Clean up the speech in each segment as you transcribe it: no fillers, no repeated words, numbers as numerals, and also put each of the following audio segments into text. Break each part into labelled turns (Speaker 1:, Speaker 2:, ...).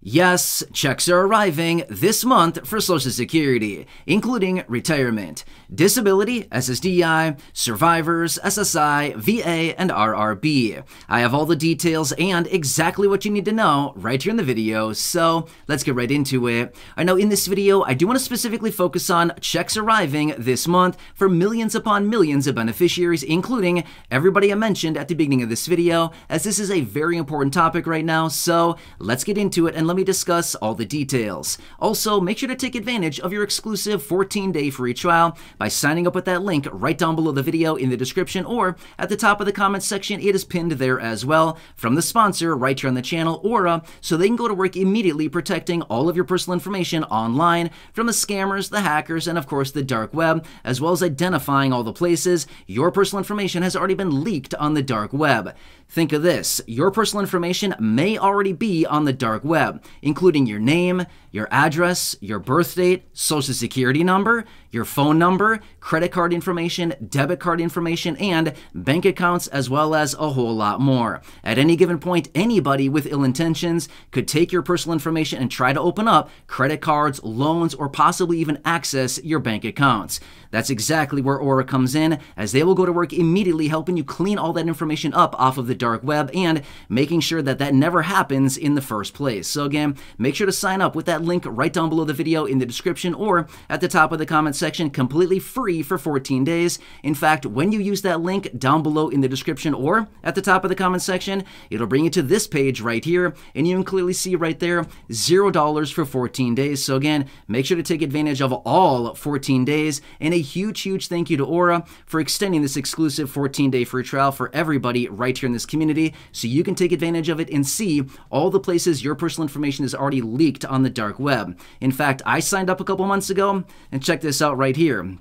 Speaker 1: Yes, checks are arriving this month for Social Security, including retirement, disability, SSDI, survivors, SSI, VA, and RRB. I have all the details and exactly what you need to know right here in the video, so let's get right into it. I know in this video, I do want to specifically focus on checks arriving this month for millions upon millions of beneficiaries, including everybody I mentioned at the beginning of this video, as this is a very important topic right now, so let's get into it and let me discuss all the details. Also, make sure to take advantage of your exclusive 14-day free trial by signing up with that link right down below the video in the description or at the top of the comments section. It is pinned there as well from the sponsor right here on the channel, Aura, so they can go to work immediately protecting all of your personal information online from the scammers, the hackers, and of course the dark web, as well as identifying all the places your personal information has already been leaked on the dark web. Think of this, your personal information may already be on the dark web, including your name, your address, your birth date, social security number, your phone number, credit card information, debit card information, and bank accounts, as well as a whole lot more. At any given point, anybody with ill intentions could take your personal information and try to open up credit cards, loans, or possibly even access your bank accounts. That's exactly where Aura comes in, as they will go to work immediately helping you clean all that information up off of the dark web and making sure that that never happens in the first place. So again, make sure to sign up with that link right down below the video in the description or at the top of the comment section, completely free for 14 days. In fact, when you use that link down below in the description or at the top of the comment section, it'll bring you to this page right here, and you can clearly see right there, $0 for 14 days. So again, make sure to take advantage of all 14 days, and a huge thank you to Aura for extending this exclusive 14-day free trial for everybody right here in this community, so you can take advantage of it and see all the places your personal information is already leaked on the dark web. In fact, I signed up a couple months ago, and check this out right here.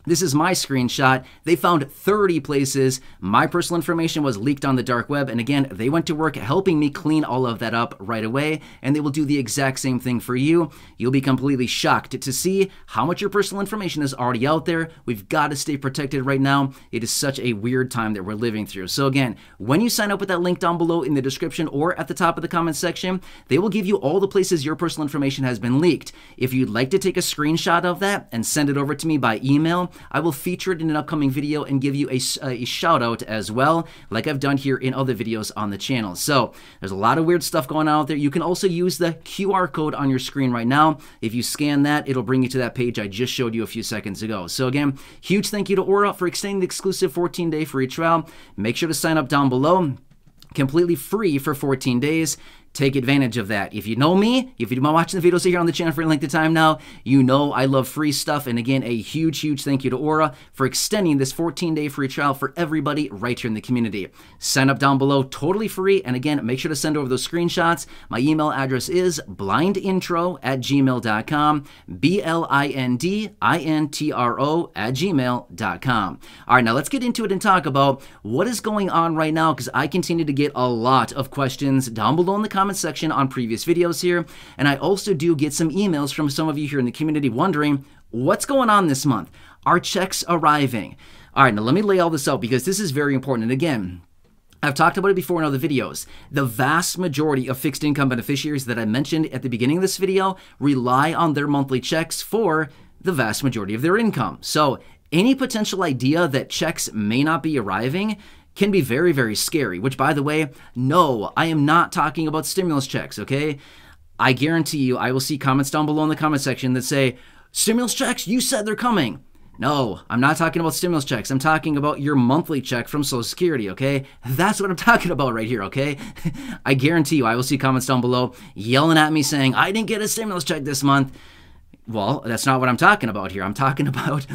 Speaker 1: This is my screenshot. They found 30 places my personal information was leaked on the dark web, and again, they went to work helping me clean all of that up right away, and they will do the exact same thing for you. You'll be completely shocked to see how much your personal information is already out there. We've got to stay protected right now. It is such a weird time that we're living through. So again, when you sign up with that link down below in the description or at the top of the comment section, they will give you all the places your personal information has been leaked. If you'd like to take a screenshot of that and send it over to me by email, I will feature it in an upcoming video and give you a shout out as well, like I've done here in other videos on the channel. So there's a lot of weird stuff going on out there. You can also use the QR code on your screen right now. If you scan that, it'll bring you to that page I just showed you a few seconds ago. So again, huge thank you to Aura for extending the exclusive 14-day free trial. Make sure to sign up down below, completely free for 14 days. Take advantage of that. If you know me, if you've been watching the videos here on the channel for a length of time now, you know I love free stuff. And again, a huge thank you to Aura for extending this 14-day free trial for everybody right here in the community. Sign up down below, totally free. And again, make sure to send over those screenshots. My email address is blindintro@gmail.com, blindintro@gmail.com. All right, now let's get into it and talk about what is going on right now, because I continue to get a lot of questions down below in the comment section on previous videos here, and I also do get some emails from some of you here in the community wondering what's going on this month. Are checks arriving? All right, now let me lay all this out because this is very important. And again, I've talked about it before in other videos. The vast majority of fixed income beneficiaries that I mentioned at the beginning of this video rely on their monthly checks for the vast majority of their income. So any potential idea that checks may not be arriving can be very scary, which, by the way, no, I am not talking about stimulus checks, okay? I guarantee you I will see comments down below in the comment section that say, stimulus checks, you said they're coming. No, I'm not talking about stimulus checks. I'm talking about your monthly check from Social Security, okay? That's what I'm talking about right here, okay? I guarantee you I will see comments down below yelling at me saying, I didn't get a stimulus check this month. Well, that's not what I'm talking about here. I'm talking about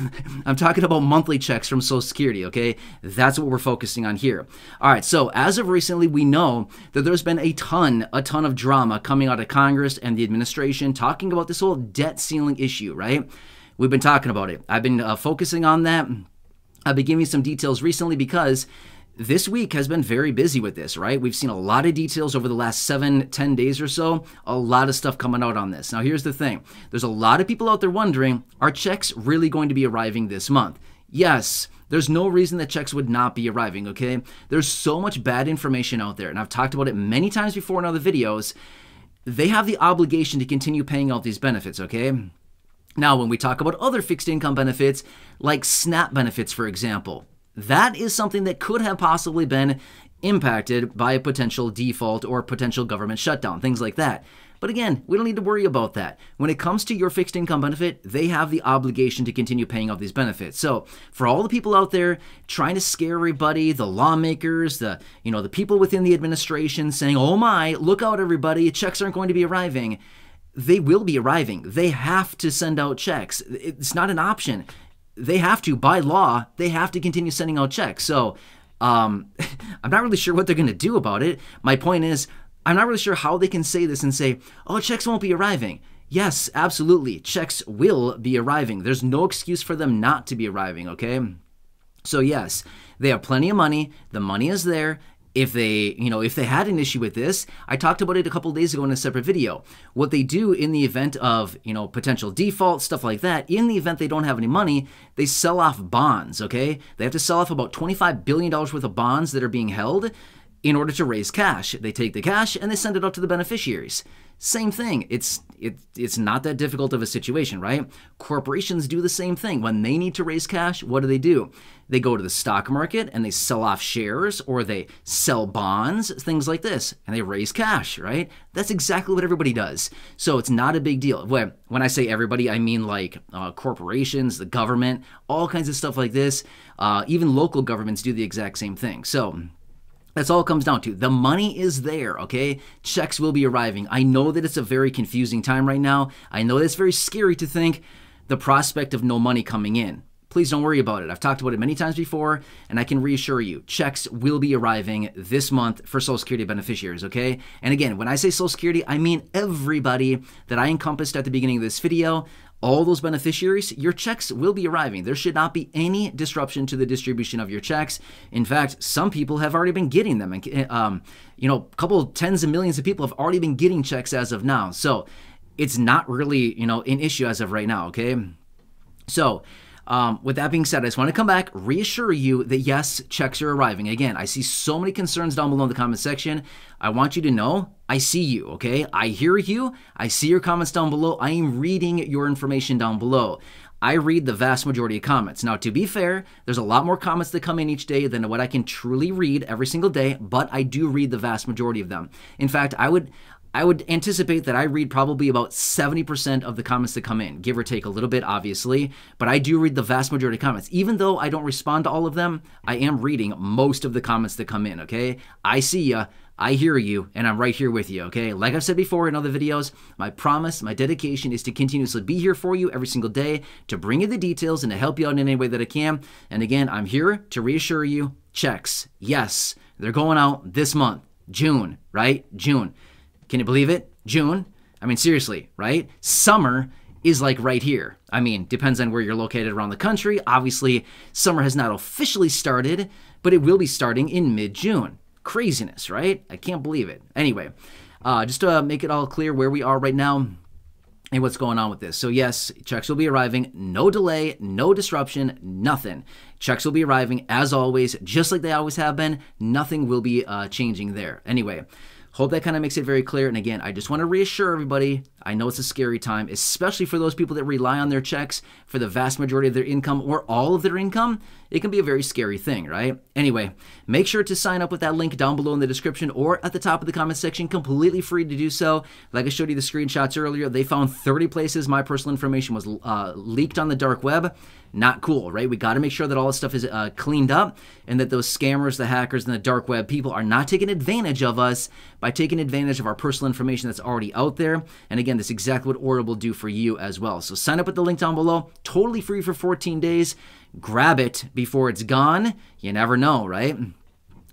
Speaker 1: monthly checks from Social Security, okay? That's what we're focusing on here. All right, so as of recently, we know that there's been a ton of drama coming out of Congress and the administration talking about this whole debt ceiling issue, right? We've been talking about it. I've been focusing on that. I've been giving you some details recently because this week has been very busy with this, right? We've seen a lot of details over the last 7-10 days or so, a lot of stuff coming out on this. Now, here's the thing. There's a lot of people out there wondering, are checks really going to be arriving this month? Yes, there's no reason that checks would not be arriving, okay? There's so much bad information out there, and I've talked about it many times before in other videos. they have the obligation to continue paying out these benefits, okay? Now, when we talk about other fixed income benefits, like SNAP benefits, for example, that is something that could have possibly been impacted by a potential default or potential government shutdown, things like that. But again, we don't need to worry about that. When it comes to your fixed income benefit, they have the obligation to continue paying out these benefits. So for all the people out there trying to scare everybody, the lawmakers, the people within the administration saying, oh my, look out everybody, checks aren't going to be arriving. They will be arriving. They have to send out checks. It's not an option. They have to, by law, they have to continue sending out checks. So I'm not really sure what they're going to do about it. My point is, I'm not really sure how they can say this and say, oh, checks won't be arriving. Yes, absolutely. Checks will be arriving. There's no excuse for them not to be arriving, okay? So yes, they have plenty of money. The money is there. If they had an issue with this, I talked about it a couple days ago in a separate video. What they do in the event of, potential default, stuff like that, in the event they don't have any money, they sell off bonds, okay? They have to sell off about $25 billion worth of bonds that are being held in order to raise cash. They take the cash and they send it out to the beneficiaries. Same thing. It's not that difficult of a situation, right? Corporations do the same thing. When they need to raise cash, what do? They go to the stock market and they sell off shares, or they sell bonds, things like this, and they raise cash, right? That's exactly what everybody does. So it's not a big deal. When I say everybody, I mean like corporations, the government, all kinds of stuff like this. Even local governments do the exact same thing. So that's all it comes down to. The money is there, okay? Checks will be arriving. I know that it's a very confusing time right now. I know that it's very scary to think the prospect of no money coming in. Please don't worry about it. I've talked about it many times before, and I can reassure you, checks will be arriving this month for Social Security beneficiaries, okay? And again, when I say Social Security, I mean everybody that I encompassed at the beginning of this video. All those beneficiaries, your checks will be arriving. There should not be any disruption to the distribution of your checks. In fact, some people have already been getting them. A couple tens of millions of people have already been getting checks as of now. So it's not really, an issue as of right now, okay? So with that being said, I just want to come back, reassure you that yes, checks are arriving. Again, I see so many concerns down below in the comment section. I want you to know I see you, okay? I hear you. I see your comments down below. I am reading your information down below. I read the vast majority of comments. Now, to be fair, there's a lot more comments that come in each day than what I can truly read every single day, but I do read the vast majority of them. In fact, I would anticipate that I read probably about 70% of the comments that come in, give or take a little bit, obviously, but I do read the vast majority of comments. Even though I don't respond to all of them, I am reading most of the comments that come in, okay? I see ya, I hear you, and I'm right here with you, okay? Like I've said before in other videos, my promise, my dedication is to continuously be here for you every single day, to bring you the details and to help you out in any way that I can. And again, I'm here to reassure you, checks, yes, they're going out this month, June, right? June. Can you believe it? June? I mean, seriously, right? Summer is like right here. I mean, depends on where you're located around the country. Obviously, summer has not officially started, but it will be starting in mid-June. Craziness, right? I can't believe it. Anyway, just to make it all clear where we are right now and what's going on with this. So yes, checks will be arriving. No delay, no disruption, nothing. Checks will be arriving as always, just like they always have been. Nothing will be changing there. Anyway, hope that kind of makes it very clear. And again, I just want to reassure everybody, I know it's a scary time, especially for those people that rely on their checks for the vast majority of their income or all of their income. It can be a very scary thing, right? Anyway, make sure to sign up with that link down below in the description or at the top of the comment section, completely free to do so. Like I showed you the screenshots earlier, they found 30 places my personal information was leaked on the dark web. Not cool, right? We got to make sure that all this stuff is cleaned up and that those scammers, the hackers, and the dark web people are not taking advantage of us by taking advantage of our personal information that's already out there. And again, that's exactly what Aura will do for you as well. So sign up with the link down below, totally free for 14 days. Grab it before it's gone. You never know, right?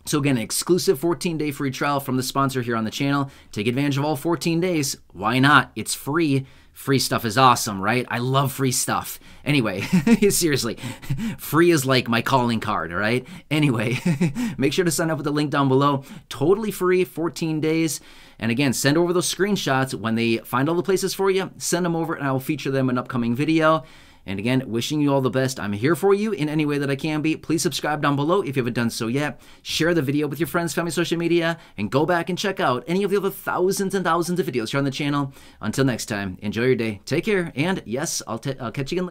Speaker 1: So again, an exclusive 14-day free trial from the sponsor here on the channel. Take advantage of all 14 days. Why not? It's free. Free stuff is awesome, right? I love free stuff. Anyway, seriously, free is like my calling card, all right? Anyway, make sure to sign up with the link down below. Totally free, 14 days. And again, send over those screenshots. When they find all the places for you, send them over and I will feature them in an upcoming video. And again, wishing you all the best. I'm here for you in any way that I can be. Please subscribe down below if you haven't done so yet. Share the video with your friends, family, social media, and go back and check out any of the other thousands and thousands of videos here on the channel. Until next time, enjoy your day, take care, and yes, I'll catch you again later.